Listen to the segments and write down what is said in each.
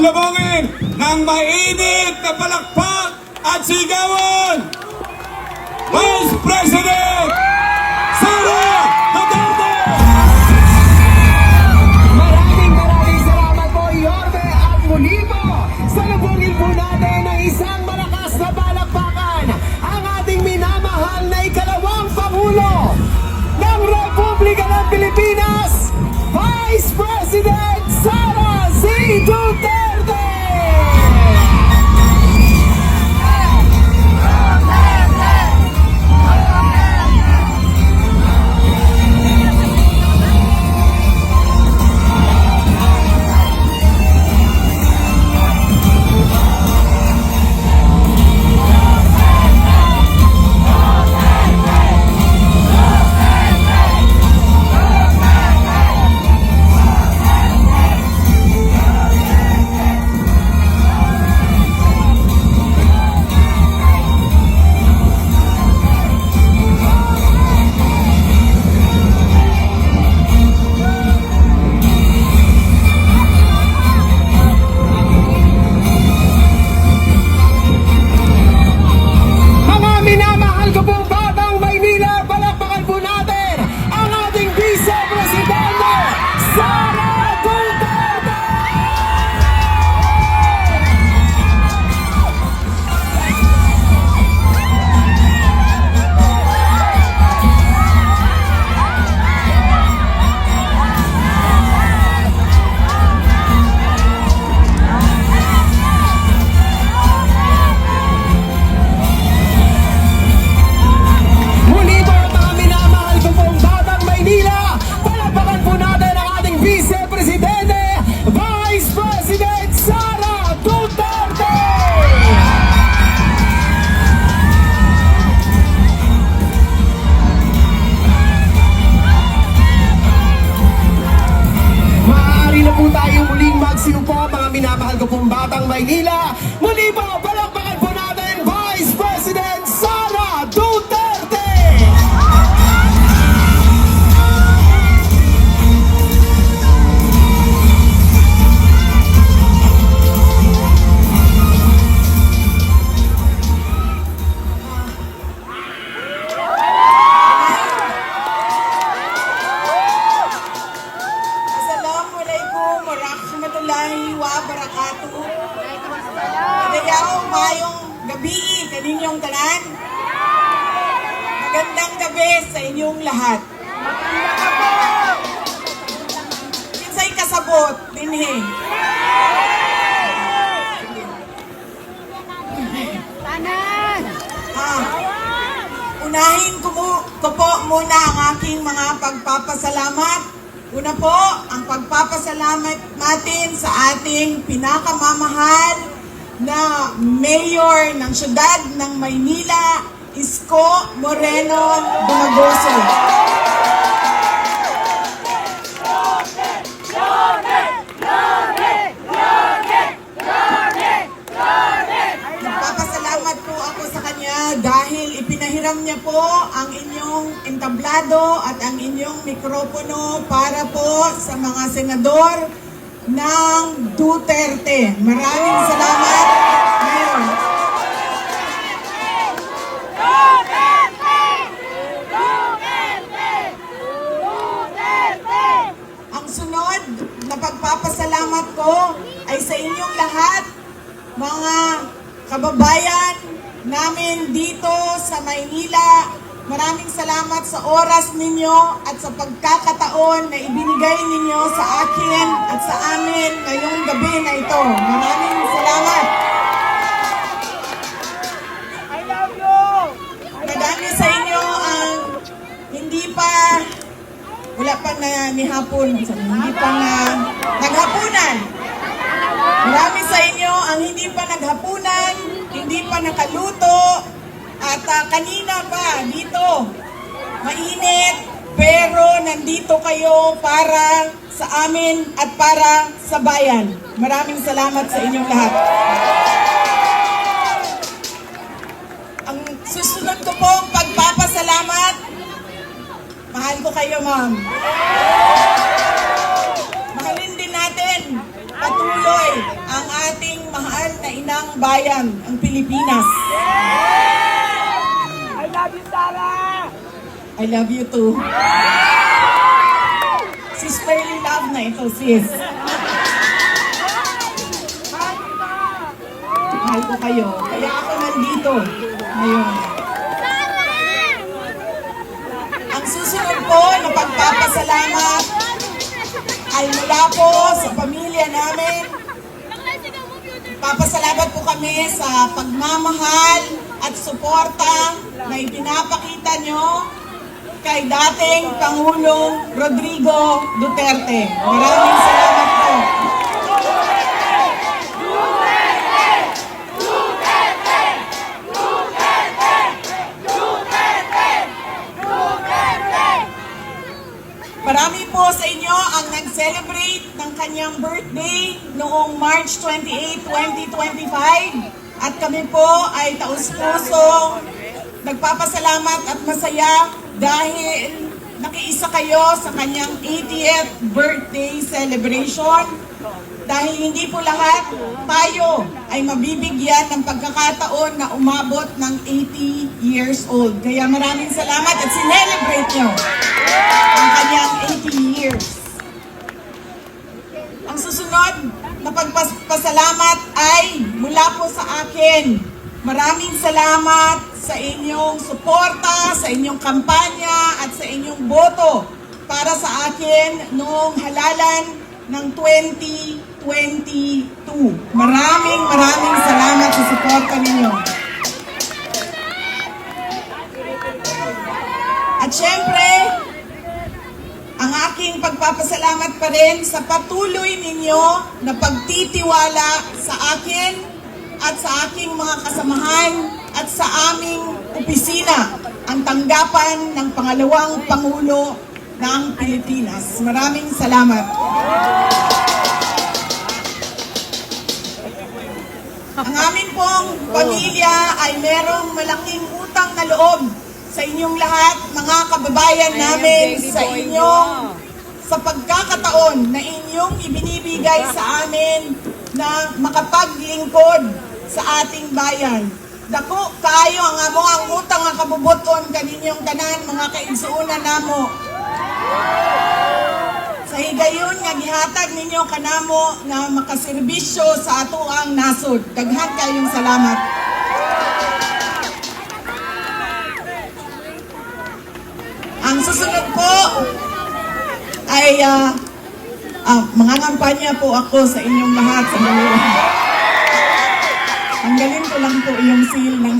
Labungin ng mainit na palakpak at sigawan, Vice President Sara Duterte! Maraming salamat po, Yorme at muli po. Salubungin po natin ang isang malakas na palakpakan, ang ating minamahal na ikalawang Pangulo ng Republika ng Pilipinas, Vice President Sara C. Duterte! Magsiupo, mga minamahal ko pong batang Maynila. Muli po, palakpakan po natin Vice President Sara Duterte! Assalamualaikum warahmatullahi wabarakatuh. Madayaw, mayong gabi kaninyong tanan. Magandang gabi sa inyong lahat. Kinsay kasabot dinhi. Unahin ko po muna ang aking mga pagpapasalamat. Una po, ang pagpapasalamat natin sa ating pinakamamahal na mayor ng siyudad ng Maynila, Isko Moreno Dumagoso. Nagpapasalamat po ako sa kanya dahil ipinahiram niya po ang inyong entablado at ang inyong mikropono para po sa mga senador ng Duterte. Maraming salamat, Mayor. Ang sunod na pagpapasalamat ko ay sa inyong lahat, mga kababayan namin dito sa Maynila. Maraming salamat sa oras ninyo at sa pagkakataon na ibinigay ninyo sa akin at sa amin ngayong gabi na ito. Maraming salamat. I love you! Madami sa inyo ang hindi pa, wala pa na nihapon, hindi pa na naghapunan. Marami sa inyo ang hindi pa naghapunan, hindi pa nakaluto, at kanina pa dito, mainit, pero nandito kayo para sa amin at para sa bayan. Maraming salamat sa inyong lahat. Ang susunod ko pong pagpapasalamat, mahal ko kayo, ma'am. Mahalin din natin patuloy ang inang bayan, ang Pilipinas. I love you, Sarah! I love you too. Sisterly love na ito, sis. Mahal ko kayo. Kaya ako nandito ngayon. Ang susunod po na pagpapasalamat ay mula po sa pamilya namin. Papasalamat po kami sa pagmamahal at suporta na ipinapakita nyo kay dating Pangulong Rodrigo Duterte. Maraming salamat po. Marami po sa inyo ang nag-celebrate ng kanyang birthday noong March 28, 2025. At kami po ay taus-puso nagpapasalamat at masaya dahil nakiisa kayo sa kanyang 80th birthday celebration. Dahil hindi po lahat tayo ay mabibigyan ng pagkakataon na umabot ng 80 years old. Kaya maraming salamat at sinelebrate nyo ang kanyang 80 years. Ang susunod na pagpasalamat ay mula po sa akin. Maraming salamat sa inyong suporta, sa inyong kampanya at sa inyong boto para sa akin noong halalan ng 2022. Maraming salamat sa suporta ninyo. At syempre, ang aking pagpapasalamat pa rin sa patuloy ninyo na pagtitiwala sa akin at sa aking mga kasamahan at sa aming opisina, ang tanggapan ng pangalawang Pangulo ng Pilipinas. Maraming salamat. Ang amin pong pamilya ay merong malaking utang na loob sa inyong lahat, mga kababayan namin, sa inyong sa pagkakataon na inyong ibinibigay sa amin na makapaglingkod sa ating bayan. Dako kayo ang amo ang utang nga kabubuton kaninyong tanan mga kaigsuonan namo. Sa higayon nga gihatag ninyo kanamo nga makaserbisyo sa ato ang nasod. Daghan kayong salamat. Ang susunod po ay mga kampanya po ako sa inyong lahat sa Manila. Tanggalin ko lang po yung seal ng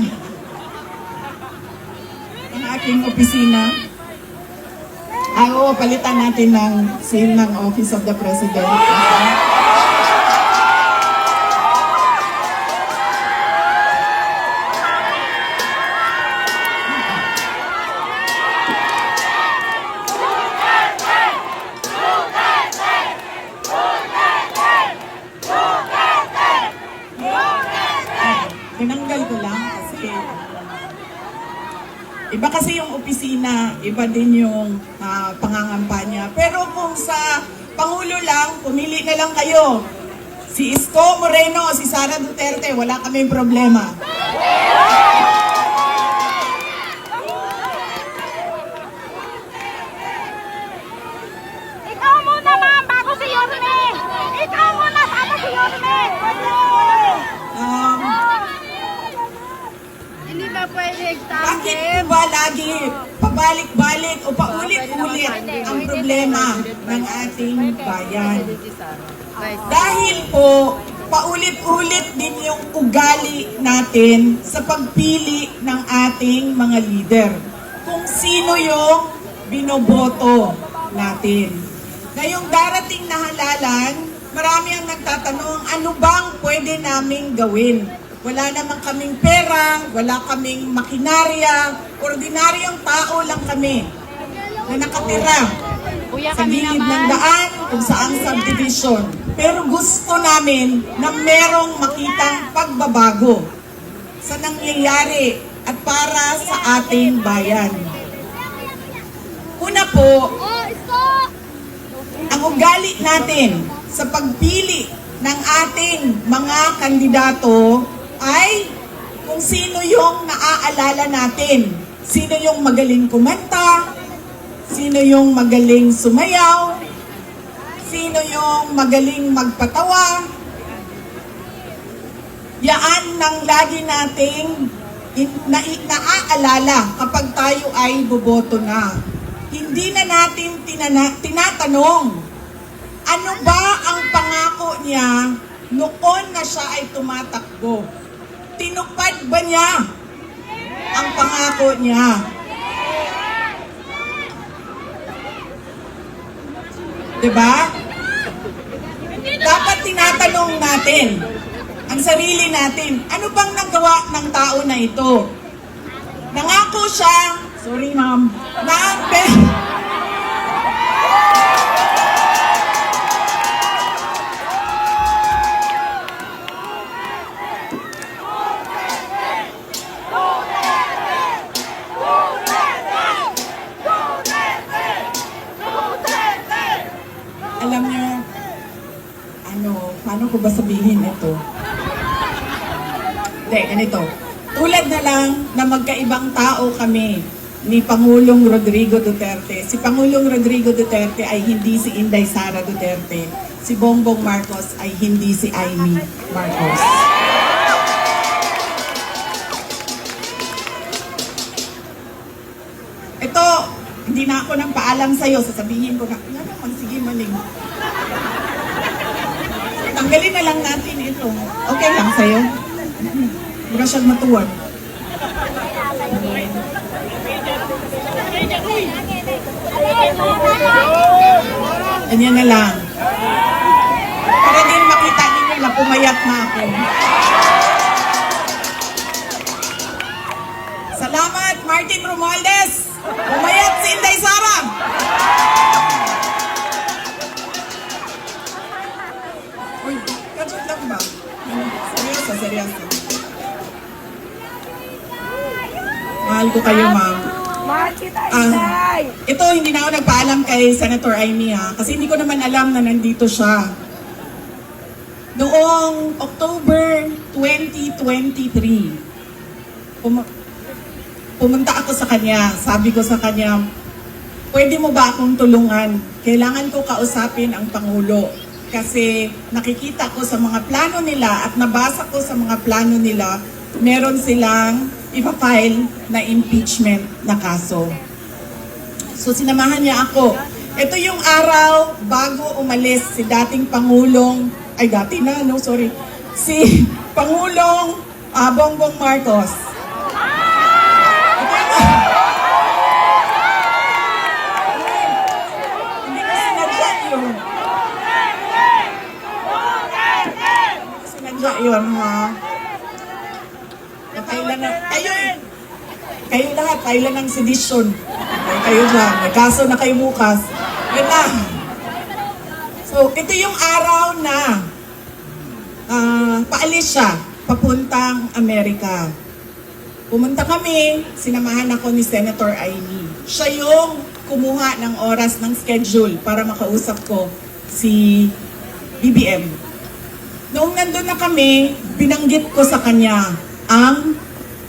aking opisina. Oo, palitan natin ng seal ng Office of the President. Tinanggal ko lang kasi iba kasi yung opisina, iba din yung pangangampanya. Pero kung sa Pangulo lang, pumili na lang kayo. Si Isko Moreno o si Sara Duterte, wala kaming problema. Ikaw muna, ma'am, bago si Yorme! Ikaw muna, bago si Yorme! Hindi ba pwede Bakit po ba lagi pabalik-balik o paulit-ulit ang problema ng ating bayan? Dahil po, paulit-ulit din yung ugali natin sa pagpili ng ating mga leader. Kung sino yung binoboto natin. Ngayong darating na halalan, marami ang nagtatanong, ano bang pwede naming gawin? Wala naman kaming pera, wala kaming makinarya, ordinaryong tao lang kami na nakatira sa gilid ng daan kung saang subdivision. Pero gusto namin na merong makitang pagbabago sa nangyayari at para sa ating bayan. Una po, ang ugali natin sa pagpili ng ating mga mga kandidato ay kung sino yung naaalala natin. Sino yung magaling kumanta, sino yung magaling sumayaw, sino yung magaling magpatawa. Yaan nang lagi nating naaalala kapag tayo ay boboto na. Hindi na natin tinatanong, ano ba ang pangako niya noon na siya ay tumatakbo? Tinupad ba niya ang pangako niya? Diba? Dapat tinatanong natin ang sarili natin, ano bang nagawa ng tao na ito? Nangako siya, sorry ma'am, alam niyo, paano ko ba sabihin ito? Hindi, ganito. Tulad na lang na magkaibang tao kami ni Pangulong Rodrigo Duterte. Si Pangulong Rodrigo Duterte ay hindi si Inday Sara Duterte. Si Bongbong Marcos ay hindi si Amy Marcos. Ito, hindi na ako nang paalam sa'yo. Sasabihin ko na, ano naman, sige maling. Tanggalin na lang natin ito. Okay lang sa'yo? Mura siyang matuwan. Ganyan na lang. Para din makita ninyo na pumayat na ako. Salamat, Martin Romualdez! Pumayat si Inday Sara! Uy, kadyan lang ba? Seryoso, seryoso. Mahal ko kayo, ma'am. Mahal kita, Inday. Ito, hindi na ako nagpaalam kay Senator Amy, ha? Kasi hindi ko naman alam na nandito siya. Noong October 2023, pumunta ako sa kanya. Sabi ko sa kanya, pwede mo ba akong tulungan? Kailangan ko kausapin ang Pangulo. Kasi nakikita ko sa mga plano nila at nabasa ko sa mga plano nila, meron silang ipa-file na impeachment na kaso. So sinamahan niya ako. Ito yung araw bago umalis si dating Pangulong, si Pangulong Bongbong Marcos. Hindi ko sinadya yun. Sinadya yun, ha? Kayo lahat, kailan ng sedisyon. Kayo dyan, may kaso na kayo bukas. Yun na. So, ito yung araw na paalis siya, papuntang Amerika. Pumunta kami, sinamahan ako ni Senator Amy. Siya yung kumuha ng oras ng schedule para makausap ko si BBM. Noong nandun na kami, binanggit ko sa kanya ang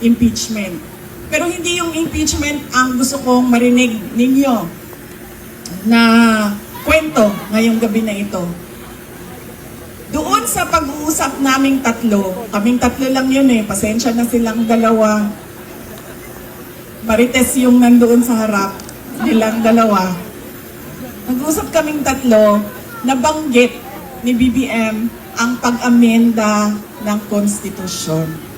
impeachment. Pero hindi yung impeachment ang gusto kong marinig ninyo na kwento ngayong gabi na ito. Doon sa pag-uusap naming tatlo, kaming tatlo lang yun pasensya na silang dalawa. Marites yung nandoon sa harap, nilang dalawa. Nag-uusap kaming tatlo, nabanggit ni BBM ang pag-amenda ng konstitusyon.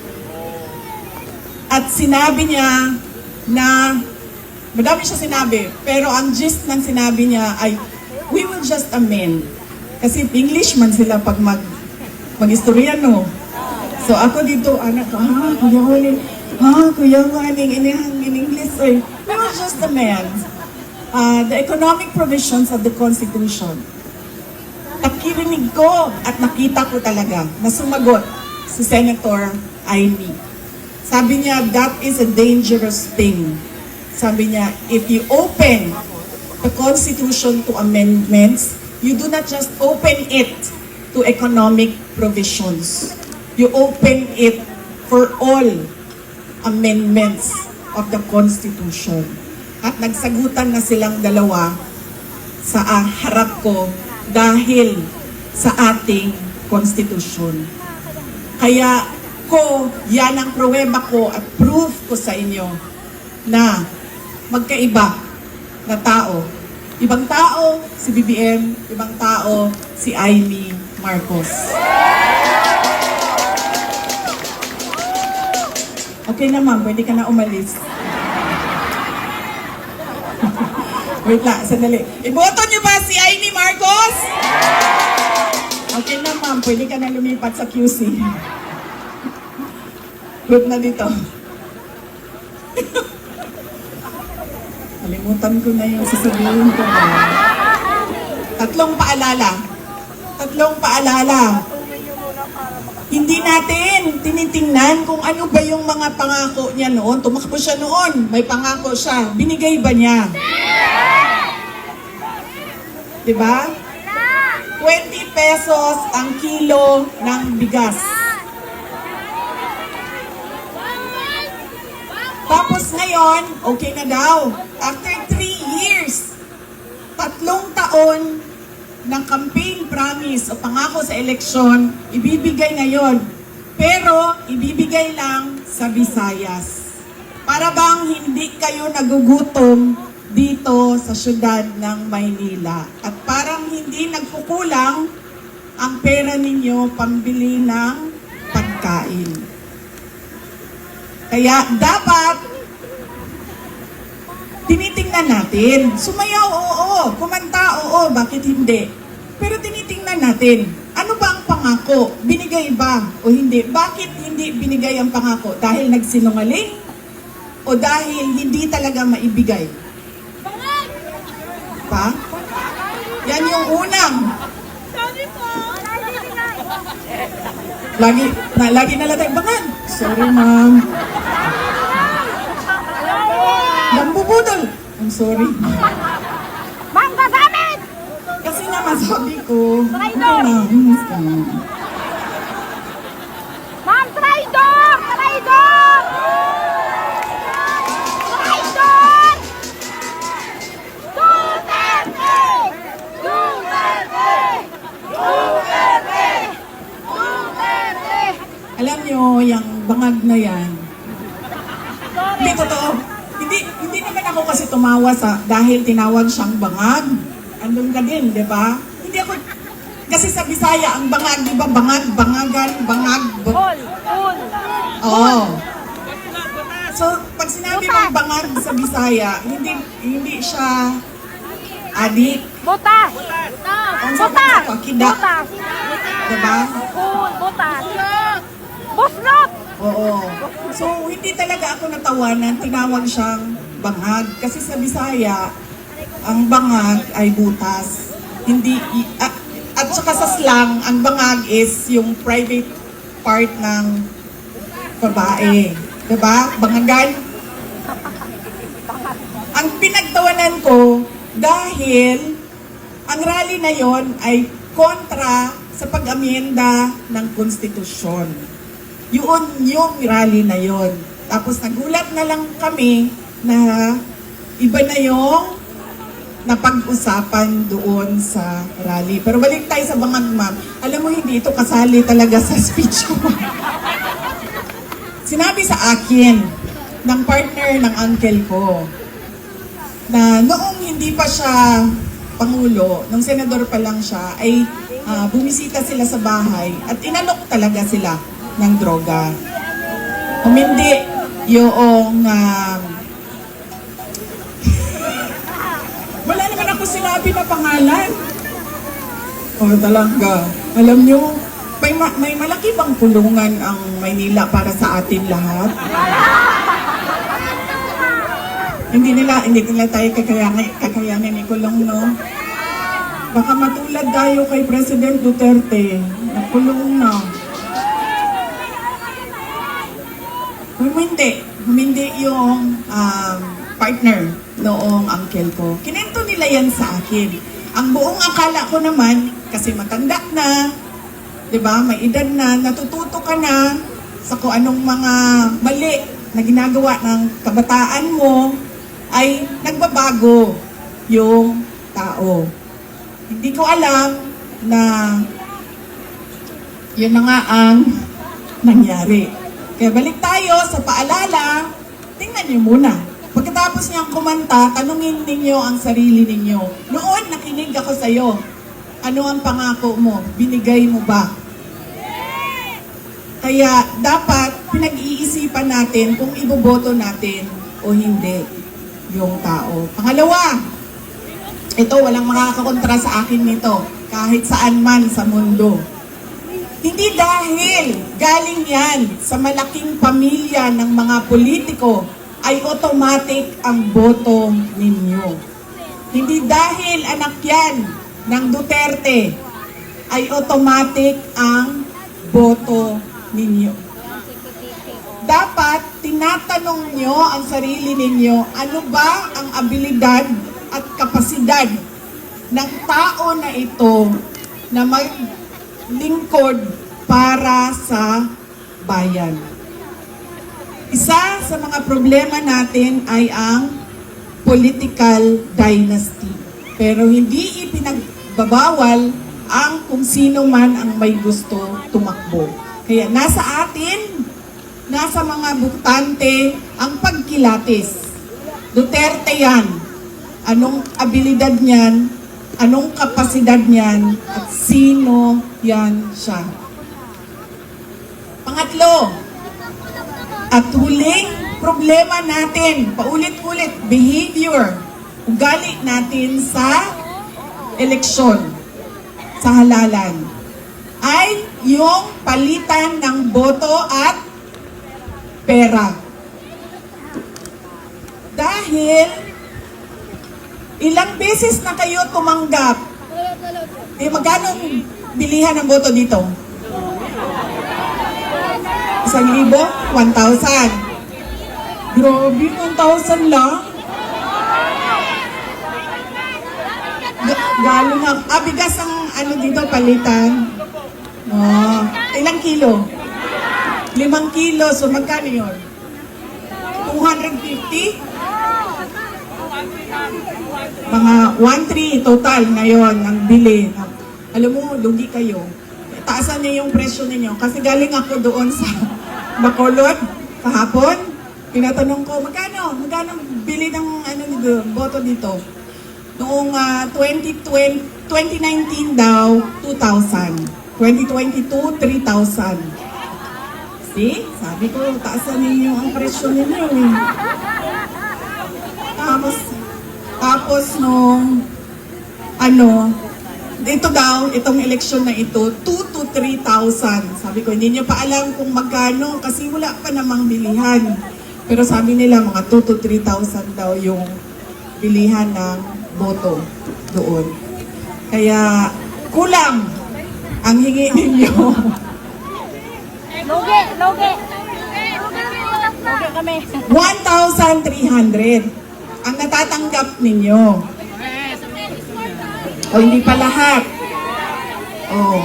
At sinabi niya na, madami siya sinabi, pero ang gist ng sinabi niya ay, we will just amend. Kasi English man sila pag mag-istorya, no? So ako dito, anak, kuya Waning, in English, we will just amend the economic provisions of the Constitution. Nakirinig ko at nakita ko talaga na sumagot si Senator Amy. Sabi niya, that is a dangerous thing. Sabi niya, if you open the Constitution to amendments, you do not just open it to economic provisions. you open it for all amendments of the Constitution. At nagsagutan na silang dalawa sa harap ko dahil sa ating konstitusyon. Kaya yan ang pruweba ko at proof ko sa inyo na magkaiba na tao. Ibang tao si BBM, ibang tao si Amy Marcos. Okay na ma'am, pwede ka na umalis. Wait lang, sandali. Iboto niyo ba si Amy Marcos? Okay na ma'am, pwede ka na lumipat sa QC. Group na dito. Kalimutan ko na yung sasabihin ko. Tatlong paalala. Hindi natin tinitingnan kung ano ba yung mga pangako niya noon. Tumakbo siya noon, may pangako siya. Binigay ba niya? Diba? 20 pesos ang kilo ng bigas. Tapos ngayon, okay na daw. After 3 years, 3 taon ng campaign promise o pangako sa eleksyon, ibibigay ngayon. Pero, ibibigay lang sa Visayas. Para bang hindi kayo nagugutom dito sa syudad ng Maynila. At parang hindi nagkukulang ang pera ninyo pambili ng pagkain. Kaya dapat tinitingnan natin. Sumayaw, oo. Kumanta, oo. Bakit hindi? Pero tinitingnan natin. Ano ba ang pangako? Binigay ba o hindi? Bakit hindi binigay ang pangako? Dahil nagsinungaling? O dahil hindi talaga maibigay? Pa? Yan yung unang. Lagi na lang tayo, bangan. Sorry, ma'am. Nambubudol. I'm sorry. Ma'am, gagamit! Kasi naman sabi ko, Traidor! miss ka na. Ma'am, traidor! Traidor! Traidor! Duterte! Duterte! Duterte! Duterte! Alam nyo, yung bangag na yan, hindi totoo. Hindi naman ako kasi tumawa dahil tinawag siyang bangag. Andun ka din, di ba? Hindi ako, kasi sa Bisaya, ang bangag, di ba? Bangag, bangagan, bangag. Oo. So, pag sinabi mong bangag sa Bisaya, hindi siya adik. Butas! Ang sabi ko, kida. Butas! Diba? Butas! Buslot! Oo. So, hindi talaga ako natawanan, tinawag siyang bangag. Kasi sa Bisaya, ang bangag ay butas. Hindi, at saka sa slang, ang bangag is yung private part ng babae. Diba? Bangagan. Ang pinagtawanan ko, dahil ang rally na yon ay kontra sa pag-amyenda ng konstitusyon. Yun yung rally na yon. Tapos nagulat na lang kami na iba na yung napag-usapan doon sa rally. Pero balik tayo sa bangag, ma'am. Alam mo, hindi ito kasali talaga sa speech ko. Sinabi sa akin ng partner ng uncle ko na noong hindi pa siya Pangulo, nung senador pa lang siya, ay bumisita sila sa bahay at inalok talaga sila ng droga. Humindi yung wala naman ako sinabi na pangalan. Talaga. Alam nyo, may malaki bang kulungan ang Maynila para sa atin lahat? Hindi nila tayo kakayanin ikulong, no? Baka matulad tayo kay President Duterte. Nakulong na. Humindi yung partner noong uncle ko. Kinento nila yan sa akin. Ang buong akala ko naman, kasi matanda na, 'Di ba? May edad na, natututo ka na sa kung anong mga mali na ginagawa ng kabataan mo, ay nagbabago yung tao. Hindi ko alam na yun na nga ang nangyari. Kaya balik tayo sa paalala, tingnan niyo muna. Pagkatapos niyang kumanta, tanungin ninyo ang sarili ninyo. Noon, nakinig ako sa'yo. Ano ang pangako mo? Binigay mo ba? Kaya dapat pinag-iisipan natin kung iboboto natin o hindi yung tao. Pangalawa, ito walang makakakontra sa akin nito kahit saan man sa mundo. Hindi dahil galing yan sa malaking pamilya ng mga politiko ay automatic ang boto ninyo. Hindi dahil anak yan ng Duterte ay automatic ang boto ninyo. Dapat tinatanong nyo ang sarili ninyo, ano ba ang abilidad at kapasidad ng tao na ito na maglingkod para sa bayan. Isa sa mga problema natin ay ang political dynasty. Pero hindi ipinagbabawal ang kung sino man ang may gusto tumakbo. Kaya nasa atin, nasa mga butante ang pagkilatis. Duterte yan. Anong abilidad niyan, anong kapasidad niyan, at sino yan siya. Pangatlo, at huling problema natin, paulit-ulit, behavior, ugali natin sa eleksyon, sa halalan, ay yung palitan ng boto at pera. Dahil ilang beses na kayo tumanggap, magkano bilihan ng boto dito? 1,000? 1,000? Grabe, 1,000 lang? Galing ang, bigas ang ano dito, palitan. Oh, ilang kilo? 5 kilo, so magkano yun? 250? Mga 1,300 total ngayon ang bili. Alam mo, lugi kayo. Taasan niyo yung presyo ninyo. Kasi galing ako doon sa Bacolod kahapon. Tinatanong ko, magkano bili ng boto dito? Noong 2019 daw, 2,000. 2022, 3,000. See? Sabi ko, taasan niyo ang presyo ninyo. Tapos nung ito daw, itong eleksyon na ito, 2,000 to 3,000. Sabi ko, hindi niyo pa alam kung magkano kasi wala pa namang bilihan. Pero sabi nila, mga 2,000 to 3,000 daw yung bilihan ng boto doon. Kaya, kulang ang hingi ninyo. Lugi kami. 1,300 ang natatanggap ninyo. O hindi pa lahat. O.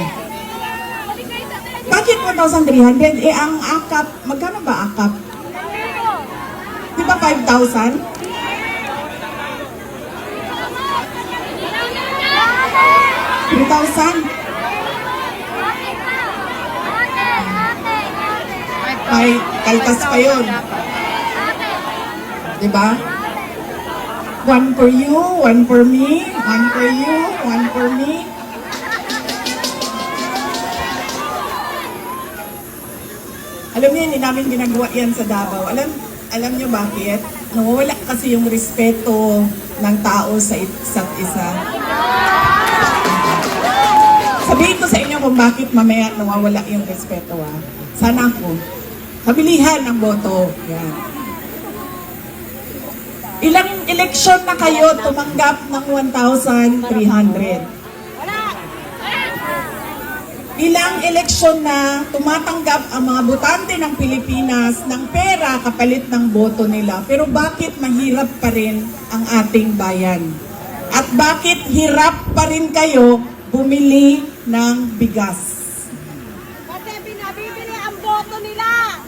Bakit 1,300? Ang akap, magkano ba akap? Di ba 5,000? 3,000? May kaltas pa yun. Di ba? 1 for you, 1 for me, 1 for you, 1 for me. Alam niyo, hindi namin ginagawa yan sa Davao. Alam niyo bakit? Nawawala kasi yung respeto ng tao sa isa't isa. Sabihin ko sa inyo kung bakit mamaya nawawala yung respeto. Sana po. Kabilihan ang boto. Yan. Ilang eleksyon na kayo tumanggap ng 1,300? Ilang eleksyon na tumatanggap ang mga botante ng Pilipinas ng pera kapalit ng boto nila. Pero bakit mahirap pa rin ang ating bayan? At bakit hirap pa rin kayo bumili ng bigas? nila.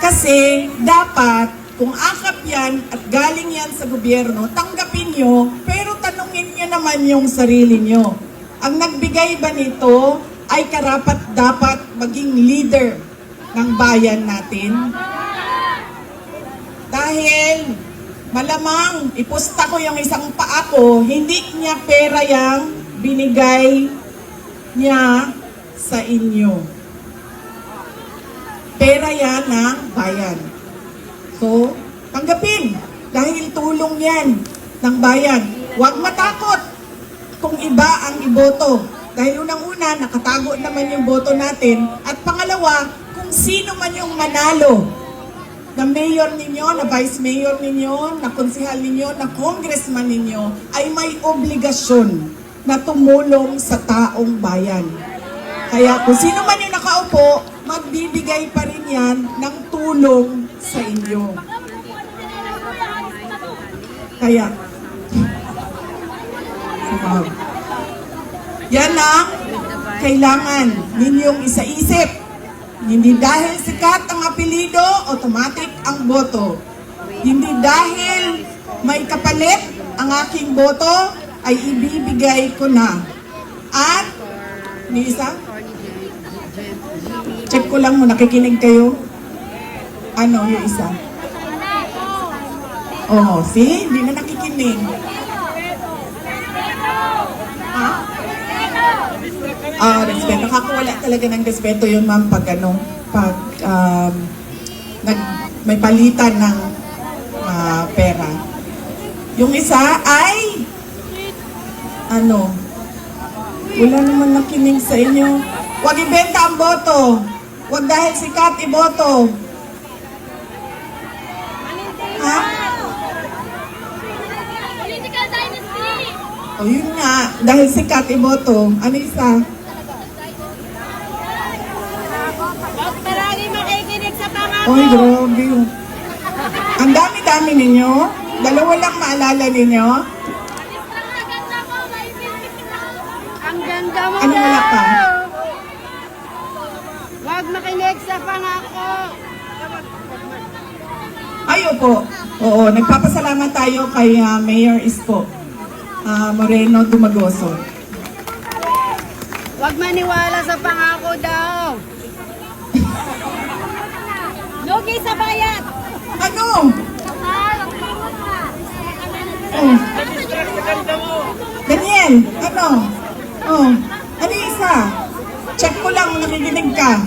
Kasi dapat, kung akap yan at galing yan sa gobyerno, tanggapin nyo, pero tanungin nyo naman yung sarili nyo. Ang nagbigay ba nito ay karapat dapat maging leader ng bayan natin? Dahil malamang ipusta ko yung isang paa ko, hindi niya pera yang binigay niya sa inyo. Pera yan ng bayan. So, tanggapin. Dahil tulong yan ng bayan. Huwag matakot kung iba ang iboto. Dahil unang-una, nakatago naman yung boto natin. At pangalawa, kung sino man yung manalo na mayor ninyo, na vice mayor ninyo, na konsehal ninyo, na congressman ninyo, ay may obligasyon na tumulong sa taong bayan. Kaya kung sino man yung nakaupo, magbibigay pa rin yan ng tulong sa inyo. Kaya, yan ang kailangan ninyong isaisip. Hindi dahil sikat ang apelido, automatic ang boto. Hindi dahil may kapalit ang aking boto, ay ibibigay ko na. At, ni isa? Check ko lang mo, nakikinig kayo? Ano yung isa? Oh, see? Hindi na nakikinig. Ha? Respeto. Nakakawala talaga ng respeto yun, ma'am, pag may palitan ng pera. Yung isa ay, wala naman nakinig sa inyo. Huwag ibenta ang boto. Huwag dahil sikat iboto. Ha? Political dynasty. O yun nga, dahil sikat iboto. Ano isa? Huwag palagi makikinig sa pangako. Oy, grabe. Ang dami-dami ninyo. Dalawa lang maalala ninyo. Ang ganda mo Ano wala pa? Huwag makinig sa pangako. Ay, opo. Oo, nagpapasalamat tayo kay Mayor Isko Moreno Dumagoso. Huwag maniwala sa pangako daw. Lugi sa bayan. Ano? Oh. Daniel, ano? Oh, ano yung isa? Check ko lang, nakikinig ka.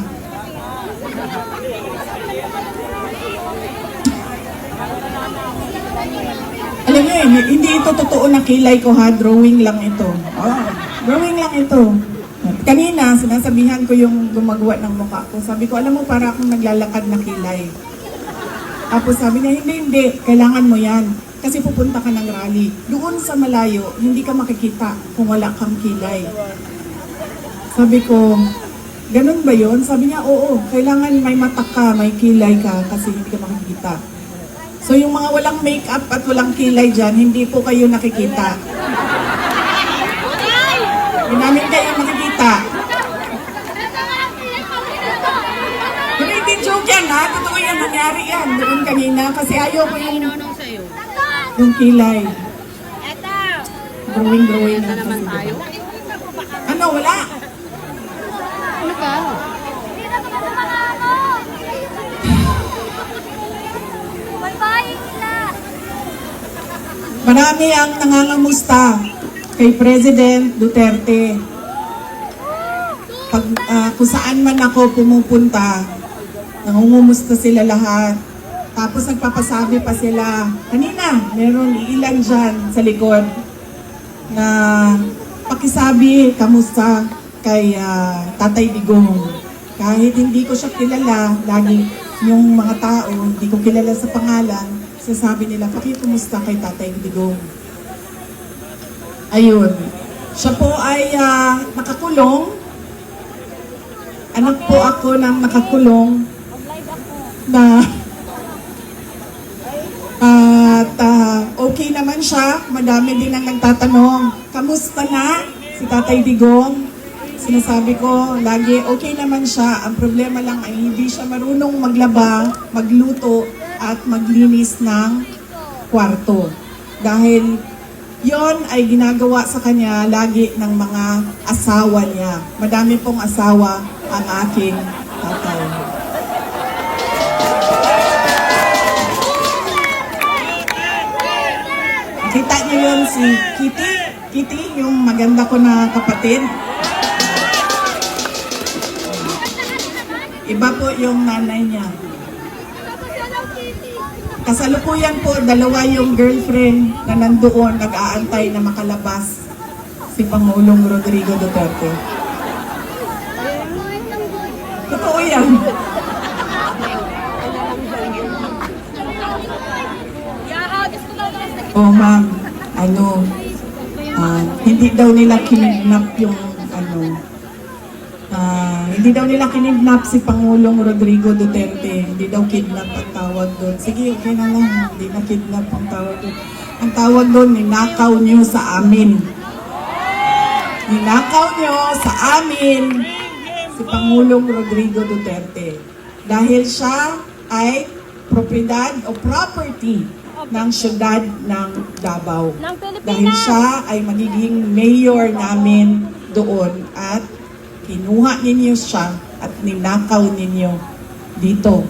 Alam nyo hindi ito totoo na kilay ko ha, drawing lang ito. Oh, drawing lang ito. Kanina, sinasabihan ko yung gumagawa ng mukha ko. Sabi ko, alam mo, para akong naglalakad na kilay. Tapos sabi niya, hindi, kailangan mo yan. Kasi pupunta ka ng rally. Doon sa malayo, hindi ka makikita kung wala kang kilay. Sabi ko, ganun ba yun? Sabi niya, oo, kailangan may mata ka, may kilay ka kasi hindi ka makikita. So yung mga walang makeup at walang kilay dyan, hindi po kayo nakikita. Hindi namin kayo nakikita. Pero hindi joke yan ha, totoo yan, nangyari yan doon kanina kasi ayaw ko yung kilay. Drawing na naman tayo. Ano, wala? Ano ka? Marami ang nangangamusta kay President Duterte. Kung saan man ako pumupunta, nangungumusta sila lahat. Tapos nagpapasabi pa sila, kanina, meron ilan dyan sa likod na pakisabi, kamusta kay Tatay Digong. Kahit hindi ko siya kilala, lagi yung mga tao, hindi ko kilala sa pangalan, sasabi nila, pakikumusta kay Tatay Digong. Ayun. Siya po ay nakakulong. Anak po ako ng nakakulong na at okay naman siya. Madami din ang nagtatanong, kamusta na si Tatay Digong? sinasabi ko, lagi okay naman siya. Ang problema lang ay hindi siya marunong maglaba, magluto, at maglinis ng kwarto. Dahil yon ay ginagawa sa kanya lagi ng mga asawa niya. Madami pong asawa ang aking tatay. Kita niyo yun si Kitty? Kitty, yung maganda ko na kapatid. Iba po yung nanay niya. Kasalukuyan po, dalawa yung girlfriend na nandoon, nag-aantay na makalabas si Pangulong Rodrigo Duterte. Totoo yan. Oh ma'am, hindi daw nila kinidnap yung hindi daw nila kinidnap si Pangulong Rodrigo Duterte. Hindi daw kidnap ang tawag doon. Sige, okay na lang. Hindi na kidnap ang tawag doon. Ang tawag doon, ninakaw nyo sa amin. Ninakaw nyo sa amin si Pangulong Rodrigo Duterte. Dahil siya ay propriedad o property ng syudad ng Davao. Dahil siya ay magiging mayor namin doon at kinuha ninyo siya at ninakaw ninyo dito.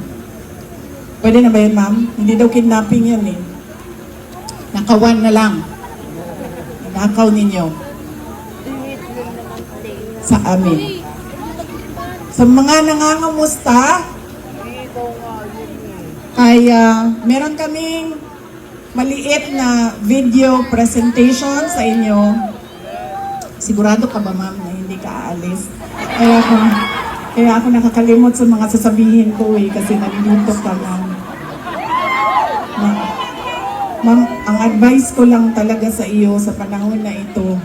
Pwede na ba yun, ma'am? Hindi daw kidnapping yan eh. Nakawan na lang. Ninakaw ninyo sa amin. Sa mga nangangamusta, ay meron kaming maliit na video presentation sa inyo. Sigurado ka ba, ma'am, na hindi ka aalis? Kaya ako nakakalimot sa mga sasabihin ko eh, kasi nalilunto ka, ma'am. Ma'am, ang advice ko lang talaga sa iyo sa panahon na ito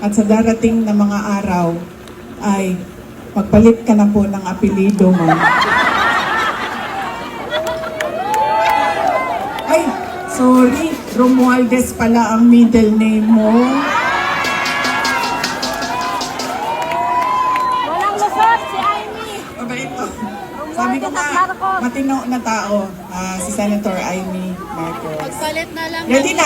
at sa darating na mga araw ay magpalit ka na po ng apelido, ma'am. Ay, sorry, Romualdez pala ang middle name mo. Sabi ko nga, matino na tao, si Senator Amy Marcos. Pagpalit na lang. Ready na?